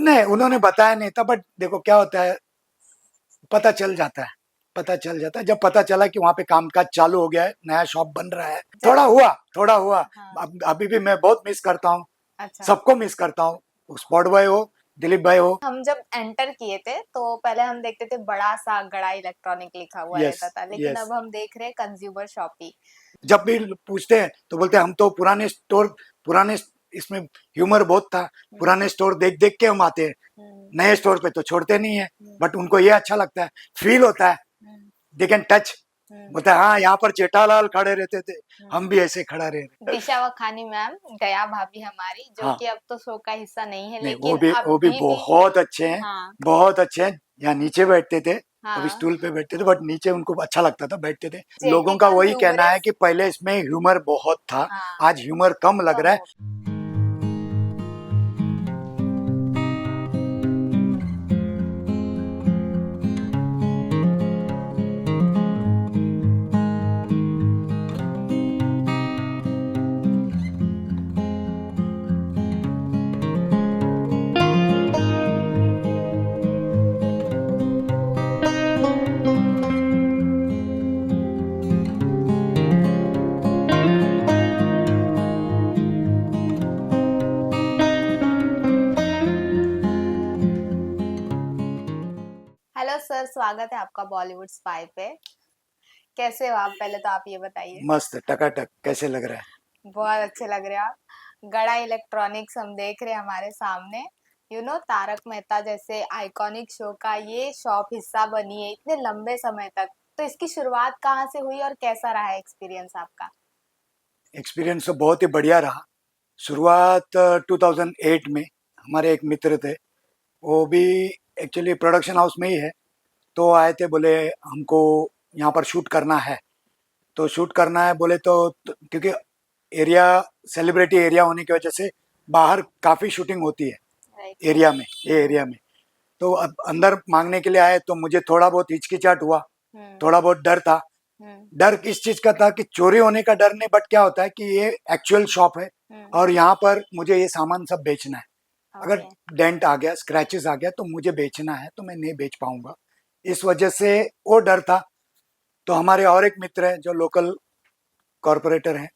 नहीं, उन्होंने बताया नहीं था, बट देखो क्या होता है, पता चल जाता है, पता चल जाता है। जब पता चला कि वहाँ पे कामकाज चालू हो गया है, नया शॉप बन रहा है, थोड़ा हुआ। हाँ। अभी भी मैं बहुत मिस करता हूँ, अच्छा। सबको मिस करता हूँ, स्पॉट बॉय हो, दिलीप भाई हो। हम जब एंटर किए थे तो पहले हम देखते थे बड़ा सा गड़ा इलेक्ट्रॉनिक लिखा हुआ यस, रहता था, लेकिन यस। अब हम देख रहे हैं कंज्यूमर शॉपी। जब भी पूछते हैं तो बोलते हैं हम तो पुराने इसमें ह्यूमर बहुत था, पुराने स्टोर देख देख के हम आते हैं, हम्म। नए स्टोर पे तो छोड़ते नहीं है। हम्म। बट उनको ये अच्छा लगता है, फील होता है, हम्म। They can touch. हम्म। बोलते हैं हाँ, यहाँ पर जेठालाल खड़े रहते थे, हम हम्म। भी ऐसे खड़ा रहे। दिशा वखानी मैम, दया भाभी हमारी, जो हाँ, कि अब तो शो का हिस्सा नहीं है, नहीं, लेकिन वो भी अभी भी। बहुत अच्छे हैं, हाँ। बहुत अच्छे हैं। यहाँ नीचे बैठते थे, अभी हाँ। स्टूल पे बैठते थे, बट नीचे उनको अच्छा लगता था, बैठते थे। जेटी लोगों का का वही कहना है ह्यूमरस। कि पहले इसमें ह्यूमर बहुत था, हाँ। आज ह्यूमर कम लग कम रहा है। हो। हेलो सर, स्वागत है आपका बॉलीवुड स्पाई पे। कैसे हो आप? पहले तो आप ये बताइए। मस्त टकाटक, कैसे लग रहा है? बहुत अच्छे लग रहे हैं आप। गड़ा इलेक्ट्रॉनिक्स हम देख रहे हैं हमारे सामने। तारक मेहता जैसे आइकॉनिक शो का ये शॉप हिस्सा बनी है इतने लंबे समय तक। तो इसकी शुरुआत कहाँ से हुई और कैसा रहा एक्सपीरियंस आपका? एक्सपीरियंस तो बहुत ही बढ़िया रहा। शुरुआत 2008 में, हमारे एक मित्र थे, वो भी एक्चुअली प्रोडक्शन हाउस में ही है, तो आए थे, बोले हमको यहाँ पर शूट करना है। तो शूट करना है बोले तो क्योंकि एरिया सेलिब्रिटी एरिया होने की वजह से बाहर काफ़ी शूटिंग होती है राइट। एरिया में, ये एरिया में। तो अब अंदर मांगने के लिए आए तो मुझे थोड़ा बहुत हिचकिचाहट हुआ, हम्म। थोड़ा बहुत डर था। हम्म। डर किस चीज़ का था कि चोरी होने का डर नहीं, बट क्या होता है कि ये एक्चुअल शॉप है हम्म। और यहाँ पर मुझे ये सामान सब बेचना है। अगर ओके। डेंट आ गया, स्क्रैचेस आ गया तो मुझे बेचना है, तो मैं नहीं बेच पाऊंगा। इस वजह से वो डर था। तो हमारे और एक मित्र हैं जो लोकल कॉरपोरेटर हैं,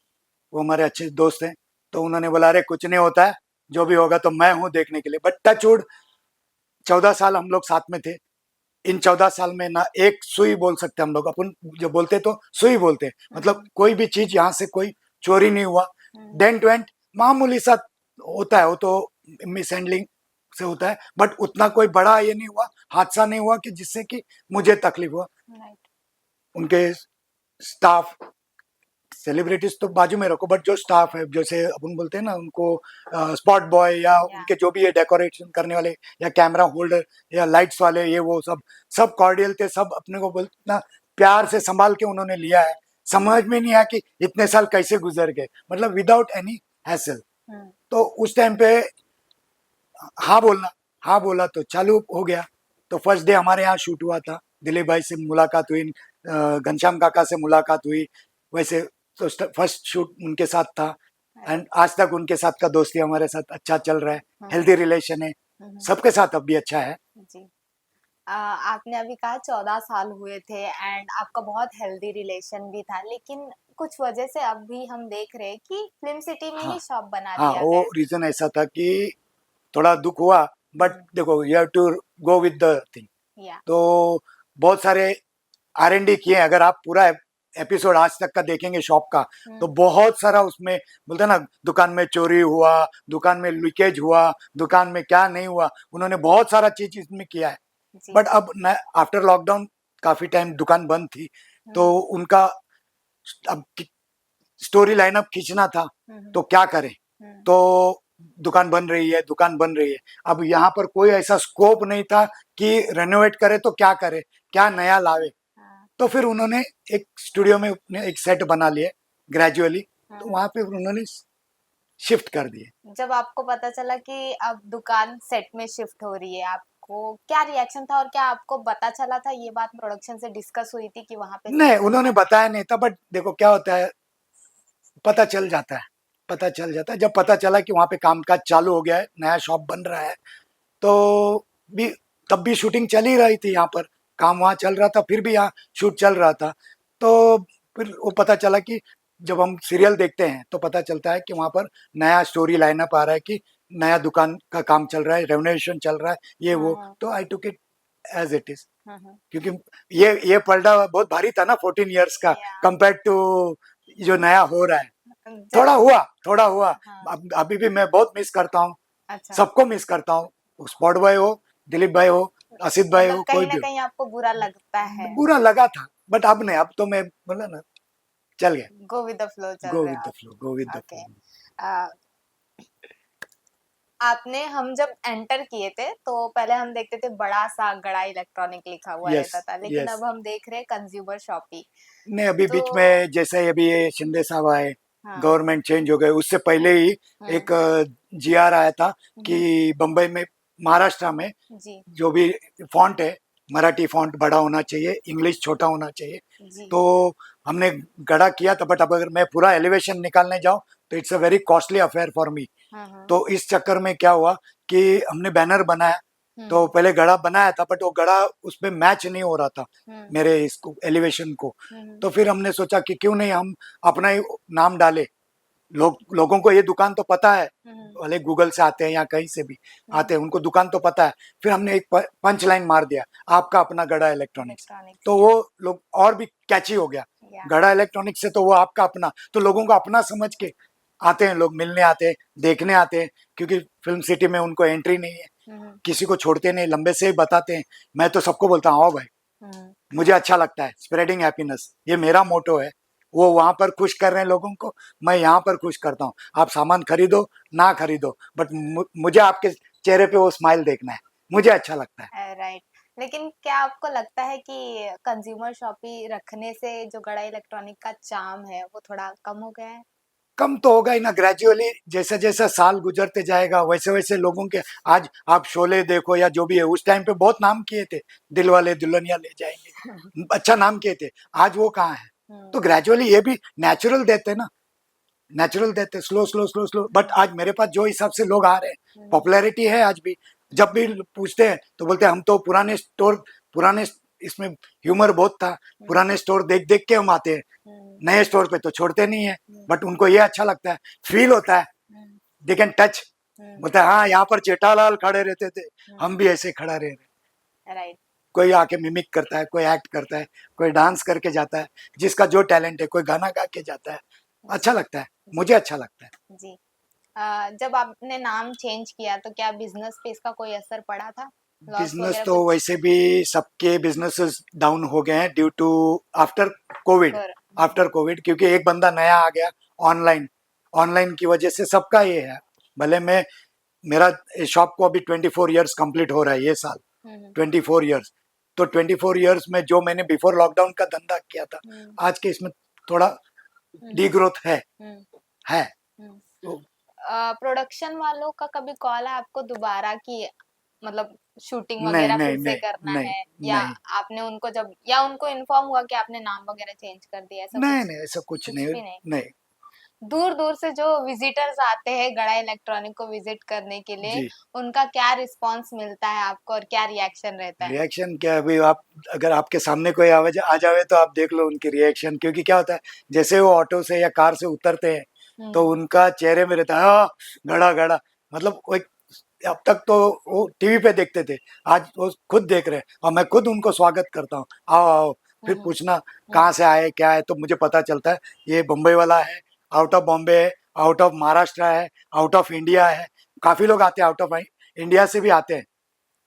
वो हमारे अच्छे दोस्त हैं, तो उन्होंने बोला अरे कुछ नहीं होता है, जो भी होगा तो मैं हूँ देखने के लिए। बट टचवुड 14 साल हम लोग साथ में थे। इन 14 साल में ना एक सुई बोल सकते हम लोग, अपन जो बोलते तो सुई बोलते, मतलब हम्म। कोई भी चीज यहाँ से कोई चोरी नहीं हुआ। हम्म। डेंट वेंट मामूली सा होता है, वो तो मिस हैंडलिंग से होता है, बट उतना कोई बड़ा ये नहीं हुआ, हादसा नहीं हुआ कि जिससे कि मुझे तकलीफ हुआ। राइट। उनके स्टाफ, सेलिब्रिटीज तो बाजू में रखो, बट जो स्टाफ है, जैसे अपन बोलते हैं ना उनको स्पॉट बॉय, या या। उनके जो भी है डेकोरेशन करने वाले, या कैमरा होल्डर, या लाइट्स वाले, ये वो सब सब कॉर्डियल थे, सब अपने को इतना प्यार से संभाल के उन्होंने लिया है। समझ में नहीं आया कि इतने साल कैसे गुजर गए, मतलब विदाउट एनी हैसल। हम्म। तो उस टाइम पे हाँ बोलना, हाँ बोला तो चालू हो गया। तो फर्स्ट डे हमारे यहाँ शूट हुआ था, दिलीप भाई से मुलाकात हुई, घनश्याम काका से मुलाकात हुई। वैसे तो फर्स्ट शूट उनके साथ था, अरे। एंड आज तक उनके साथ का दोस्ती हमारे साथ अच्छा चल रहा है, हम्म। हेल्दी रिलेशन है, हम्म। सबके साथ अब भी अच्छा है। जी। आपने अभी कहा 14 साल हुए थे एंड आपका बहुत हेल्दी रिलेशन भी था, लेकिन कुछ वजह से अब भी हम देख रहे हैं कि फिल्म सिटी में हाँ, ही शॉप बना हाँ, दिया वो गया है। रीजन ऐसा था कि थोड़ा दुख हुआ, बट हम्म। देखो you have to go with the thing. Yeah. तो बहुत सारे R&D किए। अगर आप पूरा एपिसोड आज तक का देखेंगे शॉप का, तो हम्म। बहुत सारा उसमें बोलते हैं ना, दुकान में चोरी हुआ, दुकान में लीकेज हुआ, दुकान में क्या नहीं हुआ, उन्होंने बहुत सारा चीज इसमें किया है। जी। बट अब आफ्टर लॉकडाउन काफी टाइम दुकान बंद थी, तो हम्म। उनका अब स्टोरी लाइनअप खींचना था, हम्म। तो क्या करें। हम्म। तो दुकान बन रही है, दुकान बन रही है। अब यहाँ पर कोई ऐसा स्कोप नहीं था कि रेनोवेट करे तो क्या करे, क्या नया लावे। हाँ। तो फिर उन्होंने एक स्टूडियो में अपने एक सेट बना लिए ग्रेजुअली, तो हाँ। वहां पे उन्होंने शिफ्ट कर दिए। जब आपको पता चला कि अब दुकान सेट में शिफ्ट हो रही है, आपको क्या रिएक्शन था और क्या आपको पता चला था, ये बात प्रोडक्शन से डिस्कस हुई थी कि वहां पे नहीं, सेट उन्होंने होगा? बताया नहीं था, बट देखो क्या होता है, पता चल जाता है, पता चल जाता है। जब पता चला कि वहां पे कामकाज चालू हो गया है, नया शॉप बन रहा है, तो भी तब भी शूटिंग चल ही रही थी यहाँ पर, काम वहाँ चल रहा था, फिर भी यहाँ शूट चल रहा था। तो फिर वो पता चला कि जब हम सीरियल देखते हैं तो पता चलता है कि वहाँ पर नया स्टोरी लाइनअप आ रहा है कि नया दुकान का काम चल रहा है, रेनोवेशन चल रहा है, ये वो। हाँ तो I took it as it is, हाँ क्योंकि ये पर्दा बहुत भारी था ना 14 इयर्स का, या कंपेयर टू जो नया हो रहा है। जब थोड़ा हुआ। हाँ अभी भी मैं बहुत मिस करता हूँ, अच्छा सबको मिस करता हूँ, स्पॉट भाई हो, दिलीप भाई हो, असित भाई मतलब हो, कोई कहीं ना भी हो। कहीं आपको बुरा लगता है, बुरा लगा था, बट अब नहीं, अब तो मैं बोला ना, चल गया। गो विद द फ्लो चल गो रहे विद हो द फ्लो, गो विद आप। The okay, flow. आपने हम जब एंटर किए थे तो पहले हम देखते थे बड़ा सा गड़ा इलेक्ट्रॉनिक लिखा हुआ यस, रहता था, लेकिन यस। अब हम देख रहे हैं कंज्यूमर शॉपी। नहीं, अभी तो बीच में जैसे अभी ये शिंदे साहब आए, हाँ गवर्नमेंट चेंज हो गए, उससे पहले ही हम्म एक जीआर आया था हम्म, कि बम्बई में, महाराष्ट्र में जी जो भी फॉन्ट है, मराठी फॉन्ट बड़ा होना चाहिए, इंग्लिश छोटा होना चाहिए। जी तो हमने गड़ा किया था, बट अब अगर मैं पूरा एलिवेशन निकालने जाऊं तो it's a very costly affair for me. हाँ तो इस चक्कर में क्या हुआ कि हमने बैनर बनाया, तो हम्म पहले गड़ा बनाया था, बट वो गड़ा उसमें मैच नहीं हो रहा था हम्म मेरे इसको एलिवेशन को। हम्म तो फिर हमने सोचा कि क्यों नहीं हम अपना ही नाम डाले, लोगों को ये दुकान तो पता है, हम्म भले गूगल से आते हैं या कहीं से भी आते हैं, हम्म उनको दुकान तो पता है। फिर हमने एक पंच लाइन मार दिया, आपका अपना गड़ा इलेक्ट्रॉनिक्स। इलेक्ट्रॉनिक्स तो या वो लोग और भी कैची हो गया, या गड़ा इलेक्ट्रॉनिक्स से तो वो आपका अपना, तो लोगों को अपना समझ के आते हैं, लोग मिलने आते हैं, देखने आते हैं, क्योंकि फिल्म सिटी में उनको एंट्री नहीं है, हम्म किसी को छोड़ते नहीं, लंबे से ही बताते हैं। मैं तो सबको बोलता हूँ, आओ भाई, हम्म मुझे अच्छा लगता है, स्प्रेडिंग हैप्पीनेस, ये मेरा मोटो है। वो वहां पर खुश कर रहे हैं लोगों को, मैं यहाँ पर खुश करता हूँ। आप सामान खरीदो ना खरीदो, बट मुझे आपके चेहरे पे वो स्माइल देखना है, मुझे अच्छा लगता है। राइट। लेकिन क्या आपको लगता है कि कंज्यूमर शॉपी रखने से जो गड़ा इलेक्ट्रॉनिक का चार्म है वो थोड़ा कम हो गया है? कम तो होगा ही ना, ग्रेजुअली जैसे जैसे साल गुजरते जाएगा वैसे वैसे लोगों के। आज आप शोले देखो या जो भी है, उस टाइम पे बहुत नाम किए थे, दिल वाले दुल्हनिया ले जाएंगे, अच्छा नाम किए थे, आज वो कहाँ है। हम्म तो ग्रेजुअली ये भी नेचुरल देते ना, नेचुरल देते, slow slow slow slow, but आज मेरे पास जो हिसाब से लोग आ रहे हैं, हम्म पॉपुलैरिटी है आज भी। जब भी पूछते हैं तो बोलते हैं हम तो पुराने स्टोर, पुराने, इसमें ह्यूमर बहुत था, हम्म पुराने स्टोर देख देख के हम आते हैं, हम्म नए स्टोर पे तो छोड़ते नहीं है। हम्म बट उनको ये अच्छा लगता है, फील होता है, हम्म दे कैन टच, हम्म बोलता है हाँ यहाँ पर जेठालाल खड़े रहते थे, हम हम्म भी ऐसे खड़ा रह रहे। राइट कोई आके मिमिक करता है, कोई एक्ट करता है, कोई डांस करके जाता है, जिसका जो टैलेंट है, कोई गाना गा के जाता है, अच्छा जी लगता है, जी मुझे अच्छा लगता है। जी जब आपने नाम चेंज किया तो क्या बिजनेस पे इसका कोई असर पड़ा था? लॉस बिजनेस वगैरह तो कुछ? वैसे भी सबके बिजनेसेस डाउन हो गए हैं ड्यू टू आफ्टर कोविड, कर आफ्टर कोविड, क्योंकि एक बंदा नया आ गया, ऑनलाइन, ऑनलाइन की वजह से सबका ये है। भले मैं, मेरा शॉप को अभी 24 इयर्स कंप्लीट हो रहा है ये साल, हम्म 24 इयर्स। तो 24 इयर्स में जो मैंने बिफोर लॉकडाउन का धंधा किया था, हम्म आज के इसमें थोड़ा डी हम्म ग्रोथ हम्म है। हम्म तो प्रोडक्शन वालों का कभी कॉल है आपको दोबारा कि मतलब शूटिंग नहीं वगैरह नहीं फिर से नहीं करना नहीं है, या नहीं आपने उनको जब, या उनको इन्फॉर्म हुआ कि आपने नाम वगैरह चेंज कर दिया, ऐसा नहीं कुछ? नहीं, ऐसा कुछ कुछ नहीं। भी नहीं। नहीं। दूर दूर से जो विजिटर्स आते हैं गड़ा इलेक्ट्रॉनिक को विजिट करने के लिए, जी, उनका क्या रिस्पांस मिलता है आपको और क्या रिएक्शन रहता है? रिएक्शन क्या है अभी, आप अगर आपके सामने कोई आवाज आ जावे तो आप देख लो उनकी रिएक्शन, क्योंकि क्या होता है, जैसे वो ऑटो से या कार से उतरते हैं तो हम्म उनका चेहरे में रहता है "हाँ, गड़ा गड़ा", मतलब वो अब तक तो वो टीवी पे देखते थे, आज वो खुद देख रहे हैं, और मैं खुद उनको स्वागत करता हूँ, आओ आओ। फिर हम्म पूछना हम्म कहाँ से आए क्या है, तो मुझे पता चलता है ये बम्बई वाला है, आउट ऑफ बॉम्बे है, आउट ऑफ महाराष्ट्र है, आउट ऑफ इंडिया है। काफी लोग आते हैं, आउट ऑफ इंडिया से भी आते हैं,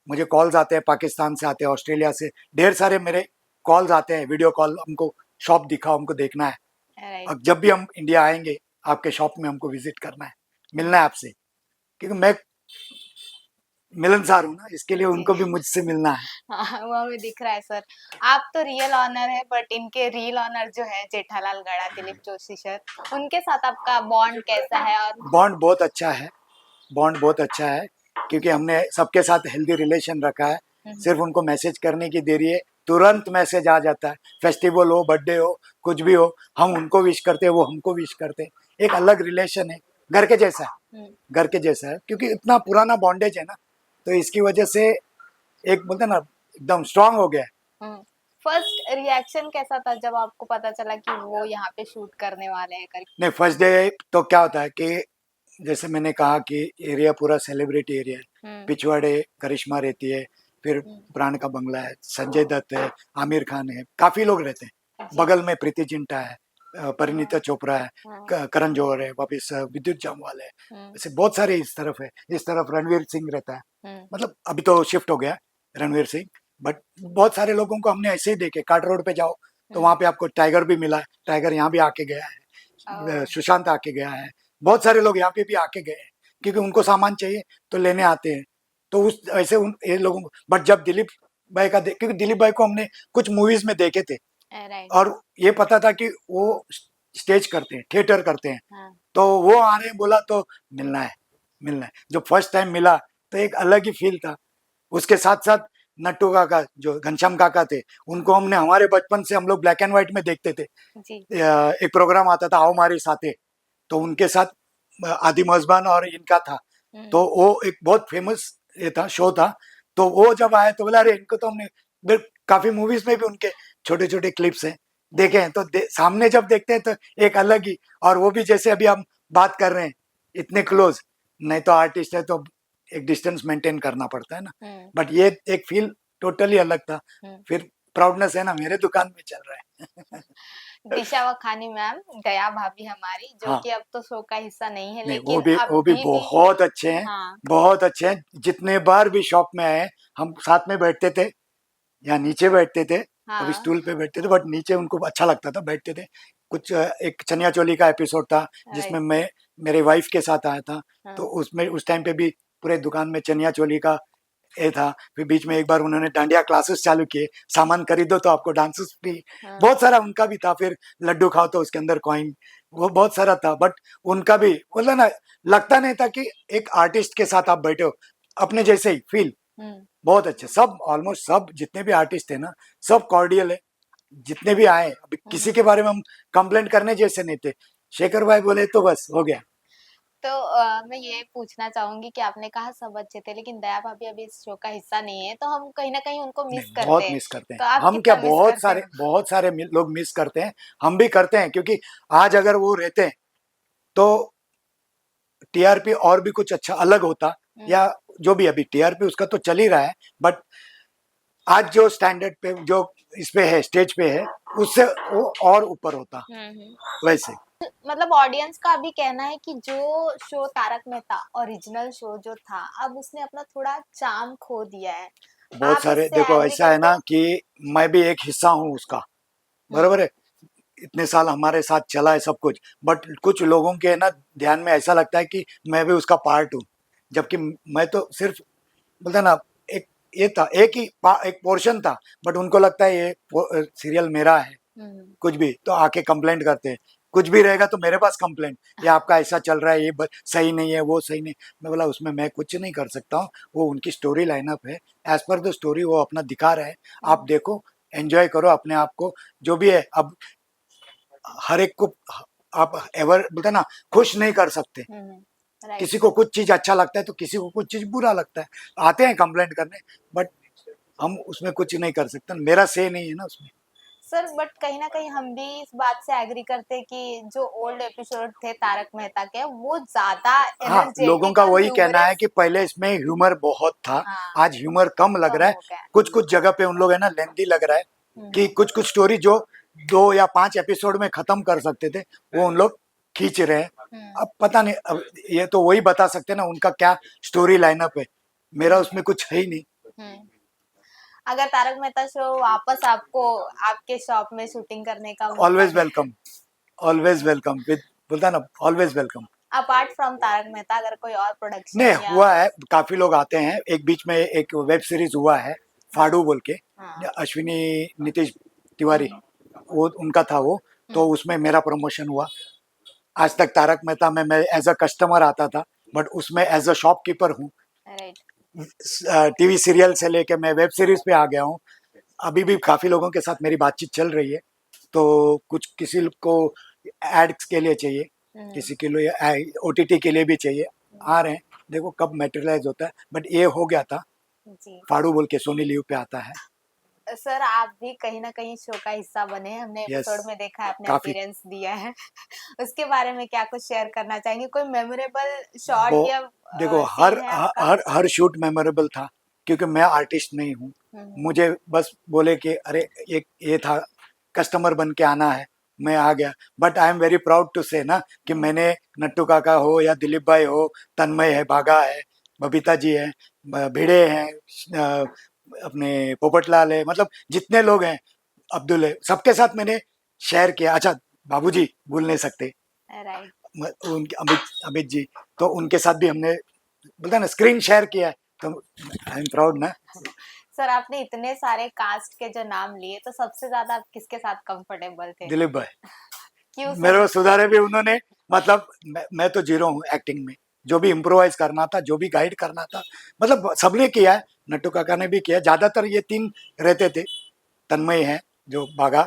मुझे कॉल्स आते हैं, पाकिस्तान से आते हैं, ऑस्ट्रेलिया से, ढेर सारे मेरे कॉल्स आते हैं, वीडियो कॉल, हमको शॉप दिखाओ, हमको देखना है। राइट अब जब भी हम इंडिया आएंगे आपके शॉप में हमको विजिट करना है, मिलना है आपसे, क्योंकि मैं मिलनसार हूँ ना, इसके लिए जी उनको भी मुझसे मिलना है। हाँ, वो हमें दिख रहा है सर। आप तो रियल ऑनर है, बट इनके रियल ऑनर जो है जेठालाल गड़ा, दिलीप जोशी सर, उनके साथ आपका बॉन्ड कैसा है? और बॉन्ड बहुत अच्छा है, बॉन्ड बहुत अच्छा है, क्योंकि हमने सबके साथ हेल्दी रिलेशन रखा है। हम्म, सिर्फ उनको मैसेज करने की देरी है, तुरंत मैसेज आ जाता है, फेस्टिवल हो, बर्थडे हो, कुछ भी हो, हम उनको विश करते हैं, वो हमको विश करते हैं। एक अलग रिलेशन है, घर के जैसा है, हम्म, घर के जैसा है, क्योंकि इतना पुराना बॉन्डेज है ना, तो इसकी वजह से एक बोलते हैं ना एकदम स्ट्रांग हो गया। फर्स्ट रिएक्शन कैसा था जब आपको पता चला कि वो यहाँ पे शूट करने वाले हैं करके? नहीं, फर्स्ट डे तो क्या होता है कि जैसे मैंने कहा कि एरिया पूरा सेलिब्रिटी एरिया है। हम्म पिछवाड़े करिश्मा रहती है, फिर हम्म, प्राण का बंगला है, संजय दत्त है, आमिर खान है, काफी लोग रहते हैं। जी बगल में प्रीति जिंटा है, परिणीता हाँ चोपड़ा है, हाँ करण जौहर है, वापिस विद्युत जामवाल है। हम्म ऐसे बहुत सारे इस तरफ है। इस तरफ रणवीर सिंह रहता है। हम्म मतलब अभी तो शिफ्ट हो गया रणवीर सिंह, बट बहुत सारे लोगों को हमने ऐसे ही देखे। काट रोड पे जाओ तो हम्म वहां पे आपको टाइगर भी मिला है। टाइगर यहाँ भी आके गया है, ओ, सुशांत आके गया है, बहुत सारे लोग यहाँ पे भी आके गए हैं, क्योंकि उनको सामान चाहिए तो लेने आते हैं। तो उस ऐसे उन ये लोगों को, बट जब दिलीप भाई का क्योंकि दिलीप भाई को हमने कुछ मूवीज में देखे थे राइट और ये पता था कि वो स्टेज करते हैं, थिएटर करते हैं। हाँ तो वो आ रहे हैं, बोला तो मिलना है, मिलना है। जो फर्स्ट टाइम मिला तो एक अलग ही फील था। उसके साथ साथ नट्टू काका जो घनश्याम काका थे, उनको हमने हमारे बचपन से हम लोग ब्लैक एंड व्हाइट में देखते थे। जी एक प्रोग्राम आता था आओ हमारे साथे, तो उनके साथ आदि मजबान और इनका था। हम्म तो वो एक बहुत फेमस ये था, शो था। तो वो जब आए तो बोला अरे इनको तो हमने काफी मूवीज में भी उनके छोटे छोटे क्लिप्स हैं देखे हैं। तो सामने जब देखते हैं तो एक अलग ही, और वो भी जैसे अभी हम बात कर रहे हैं इतने क्लोज। नहीं तो आर्टिस्ट है तो एक डिस्टेंस मेंटेन करना पड़ता है ना। हम्म बट ये एक फील टोटली अलग था। हम्म फिर प्राउडनेस है ना, मेरे दुकान में चल रहा है। दिशा वखानी मैम, दया भाभी हमारी, जो हाँ, कि अब तो शो का हिस्सा नहीं है नहीं लेकिन वो भी अभी भी बहुत अच्छे हैं, हाँ बहुत अच्छे हैं। जितने बार भी शॉप में आए हम साथ में बैठते थे या नीचे बैठते थे। कभी हाँ स्टूल पे बैठते थे, बट नीचे उनको अच्छा लगता था, बैठते थे। कुछ एक चनिया चोली का एपिसोड था जिसमें राइट मैं मेरे वाइफ के साथ आया था। तो हाँ उसमें उस टाइम पे भी पूरे दुकान में चनिया चोली का ये था। फिर बीच में एक बार उन्होंने डांडिया क्लासेस चालू किए, सामान खरीदो तो आपको डांसेस फ्री। हाँ बहुत सारा उनका भी था। फिर लड्डू खाओ तो उसके अंदर कॉइन, वो बहुत सारा था। बट उनका भी मतलब ना, लगता नहीं था कि एक आर्टिस्ट के साथ आप बैठे हो, अपने जैसे ही फील। हम्म बहुत अच्छे सब, ऑलमोस्ट सब जितने भी आर्टिस्ट थे ना, सब कॉर्डियल है। जितने भी आए, अभी किसी हम्म के बारे में हम कंप्लेंट करने जैसे नहीं थे। शेखर भाई बोले तो बस हो गया। तो मैं ये पूछना चाहूंगी कि आपने कहा सब अच्छे थे लेकिन दया भाभी अभी इस शो का हिस्सा नहीं है, तो हम कहीं ना कहीं उनको नहीं, मिस करते बहुत हैं। मिस करते हैं तो आप हम, क्या कितना मिस बहुत करते सारे हो? लोग मिस करते हैं। हम भी करते हैं, क्योंकि आज अगर वो रहते हैं तो टीआरपी और भी कुछ अच्छा अलग होता। हम्म या जो भी, अभी टीआरपी उसका तो चल ही रहा है, बट आज जो स्टैंडर्ड पे जो इस पे है, स्टेज पे है, उससे वो और ऊपर होता हम्म। वैसे। मतलब ऑडियंस का भी कहना है कि जो show Tarak Mehta original show जो था, अब उसने अपना थोड़ा चार्म खो दिया है। बहुत आप सारे इससे देखो, एग्री ऐसा है करते ना हो? कि मैं भी एक हिस्सा हूँ उसका, हम्म बराबर है। इतने साल हमारे साथ चला है सब कुछ, बट कुछ लोगों के ना ध्यान में ऐसा लगता है कि मैं भी उसका पार्ट हूँ। जबकि मैं तो सिर्फ बोलता ना, एक ये था, एक पोर्शन था। बट उनको लगता है ये सीरियल मेरा है। हम्म कुछ भी तो आके कंप्लेंट करते हैं, कुछ भी रहेगा तो मेरे पास कंप्लेंट, ये आपका ऐसा चल रहा है, ये सही नहीं है, वो सही नहीं। मैं बोला उसमें मैं कुछ नहीं कर सकता हूँ, वो उनकी स्टोरी लाइनअप है। एज पर द स्टोरी वो अपना दिखा रहे हैं। आप हम्म देखो, एंजॉय करो अपने आप को, जो भी है। अब हर एक को आप एवर बोलते हैं ना, खुश नहीं कर सकते। राइट। किसी को कुछ चीज अच्छा लगता है तो किसी को कुछ चीज बुरा लगता है। आते हैं कंप्लेंट करने, बट हम उसमें कुछ नहीं कर सकते, मेरा से नहीं है ना उसमें। सर बट कहीं ना कहीं हम भी इस बात से एग्री करते हैं कि जो ओल्ड एपिसोड थे तारक मेहता के, वो ज्यादा हाँ, लोगों का एनर्जेटिक और वही कहना है ह्यूमरस। कि पहले इसमें ह्यूमर बहुत था, हाँ आज ह्यूमर कम लग कम रहा है। हो गया। कुछ कुछ जगह पे उन लोग है ना लेंथी लग रहा है, कि हम्म कुछ कुछ स्टोरी जो 2 या 5 एपिसोड में खत्म कर सकते थे, वो उन लोग खींच रहे हैं। हम्म अब पता नहीं, अब ये तो वही बता सकते हैं ना उनका क्या स्टोरी लाइनअप है। मेरा हम्म उसमें कुछ है ही नहीं। हम्म। अगर तारक मेहता शो वापस आपको आपके शॉप में शूटिंग करने का मौका ऑलवेज मिले, वेलकम, ऑलवेज वेलकम विद, बोलता है ना, always welcome. Apart from Tarak Mehta अगर कोई और नहीं, प्रोडक्शन या हुआ है, काफी लोग आते हैं। एक बीच में एक वेब सीरीज हुआ है, हाँ फाड़ू बोल के, हाँ अश्विनी नीतीश तिवारी, हम्म वो उनका था वो। तो हम्म उसमें मेरा प्रमोशन हुआ। आज तक तारक मेहता में मैं एज अ कस्टमर आता था, बट उसमें एज अ शॉपकीपर हूँ। राइट। टीवी सीरियल से लेके मैं वेब सीरीज पे आ गया हूँ। अभी भी काफी लोगों के साथ मेरी बातचीत चल रही है। तो कुछ किसी को एड्स के लिए चाहिए, हम्म किसी के लिए ओटीटी के लिए भी चाहिए, आ रहे हैं। देखो कब मेटेरियलाइज होता है, बट ये हो गया था। जी फाड़ू बोल के सोनी लीव पे आता है। सर, आप भी कहीं ना कहीं शो का हिस्सा बने हैं, हमने यस, एपिसोड में देखा है आपने काफी। अपीयरेंस दिया है। उसके बारे में क्या कुछ शेयर करना चाहेंगे? कोई मेमोरेबल शॉट वो या देखो सीन है आपका? हर शूट मेमोरेबल था, क्योंकि मैं आर्टिस्ट नहीं हूँ। हम्म, मुझे बस बोले कि अरे ये था, कस्टमर बन के आना है, मैं आ गया। But I am very proud to say ना कि हम्म, मैंने नट्टू काका हो या दिलीप भाई हो, तन्मय है, बागा है, बबीता जी है, भिड़े हैं, अपने पोपटलाल है, मतलब जितने लोग हैं, अब्दुल है, सबके साथ मैंने शेयर किया। अच्छा, बाबूजी भूल नहीं सकते, राइट। उनके अमित अमित जी, तो उनके साथ भी हमने बोलता है ना स्क्रीन शेयर किया है, तो आई एम प्राउड ना। सर, आपने इतने सारे कास्ट के जो नाम लिए, तो सबसे ज्यादा आप किसके साथ कंफर्टेबल थे? दिलीप भाई क्यों मेरे सर? को सुधारे भी उन्होंने, मतलब मैं तो जीरो हूँ एक्टिंग में। जो भी इम्प्रोवाइज करना था, जो भी गाइड करना था, मतलब सबने किया है। नट्टू काका ने भी किया, ज्यादातर ये तीन रहते थे। तन्मय है जो भागा,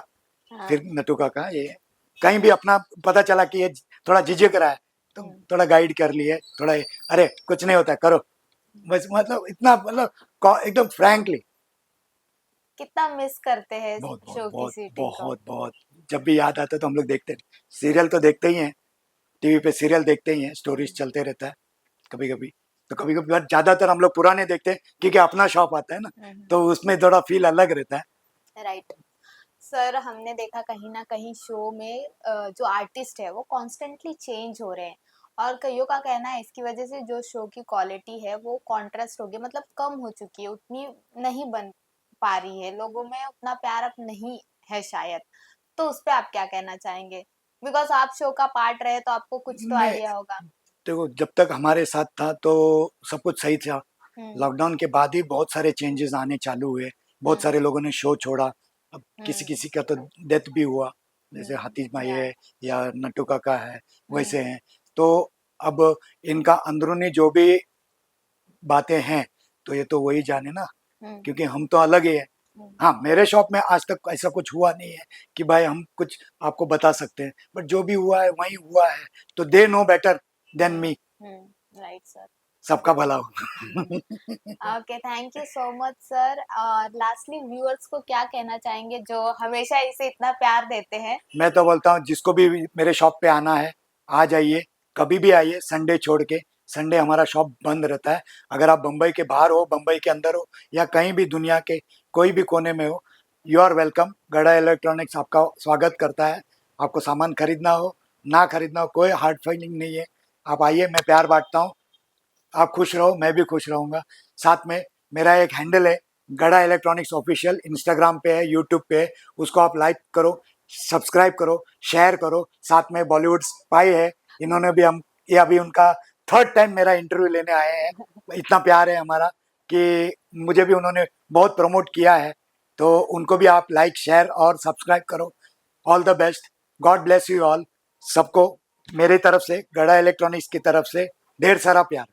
फिर हाँ। नट्टू काका, ये कहीं भी अपना पता चला कि ये थोड़ा झिझक रहा है, तो हम्म, थोड़ा गाइड कर लिए, थोड़ा अरे कुछ नहीं होता है, करो बस, मतलब इतना, मतलब एकदम फ्रैंकली। कितना मिस करते हैं बहुत बहुत शो की बहुत शूटिंग को? बहुत बहुत, जब भी याद आता है तो हम लोग देखते हैं। सीरियल तो देखते ही हैं, टीवी पे सीरियल देखते ही हैं, स्टोरीज चलते रहता है कभी कभी। तो कभी कभी, बट ज्यादातर हम लोग पुराने देखते हैं, क्योंकि अपना शौक आता है ना, तो उसमें थोड़ा फील अलग रहता है। राइट। सर, हमने देखा कहीं ना कहीं शो में जो आर्टिस्ट है वो कॉन्स्टेंटली चेंज हो रहे हैं, और कईयों का कहना है इसकी वजह से जो शो की क्वालिटी है वो कॉन्ट्रास्ट हो गई, मतलब कम हो चुकी है, उतनी नहीं बन पा रही है, लोगों में उतना प्यार अब नहीं है शायद। तो उस पे आप क्या कहना चाहेंगे? बिकॉज आप शो का पार्ट रहे तो आपको कुछ तो नहीं, आइडिया होगा। देखो जब तक हमारे साथ था तो सब कुछ सही था। हम्म, लॉकडाउन के बाद ही बहुत सारे चेंजेस आने चालू हुए, बहुत हम्म, सारे लोगों ने शो छोड़ा। अब किसी हम्म, किसी का तो डेथ भी हुआ, जैसे हाथी भाई या है या नट्टू काका है, हम्म, वैसे हैं। तो अब इनका अंदरूनी जो भी बातें हैं, तो ये तो वही जाने ना, हम्म, क्योंकि हम तो अलग ही है। हम्म, हाँ, मेरे शॉप में आज तक ऐसा कुछ हुआ नहीं है कि भाई हम कुछ आपको बता सकते हैं, बट जो भी हुआ है वही हुआ है, तो they know better than me. Right sir. सबका भला हो। Okay, thank you so much sir. और लास्टली व्यूअर्स को क्या कहना चाहेंगे जो हमेशा इसे इतना प्यार देते हैं? मैं तो बोलता हूँ जिसको भी मेरे शॉप पे आना है, आ जाइए, कभी भी आइए, संडे छोड़ के। संडे हमारा शॉप बंद रहता है। अगर आप बम्बई के बाहर हो, बम्बई के अंदर हो, या कहीं भी दुनिया के कोई भी कोने में हो, यू आर वेलकम। गड़ा इलेक्ट्रॉनिक्स आपका स्वागत करता है। आपको सामान खरीदना हो, ना खरीदना हो, कोई हार्ड फीलिंग नहीं है। आप आइए, मैं प्यार बांटता हूँ। आप खुश रहो, मैं भी खुश रहूंगा। साथ में मेरा एक हैंडल है, गड़ा इलेक्ट्रॉनिक्स ऑफिशियल, इंस्टाग्राम पे है, यूट्यूब पे है, उसको आप लाइक करो, सब्सक्राइब करो, शेयर करो। साथ में बॉलीवुड स्पाई है, इन्होंने भी हम, ये अभी उनका थर्ड टाइम मेरा इंटरव्यू लेने आए हैं। इतना प्यार है हमारा कि मुझे भी उन्होंने बहुत प्रमोट किया है, तो उनको भी आप लाइक, शेयर और सब्सक्राइब करो। All the best, God bless you all. सबको मेरी तरफ से, गड़ा इलेक्ट्रॉनिक्स की तरफ से ढेर सारा प्यार।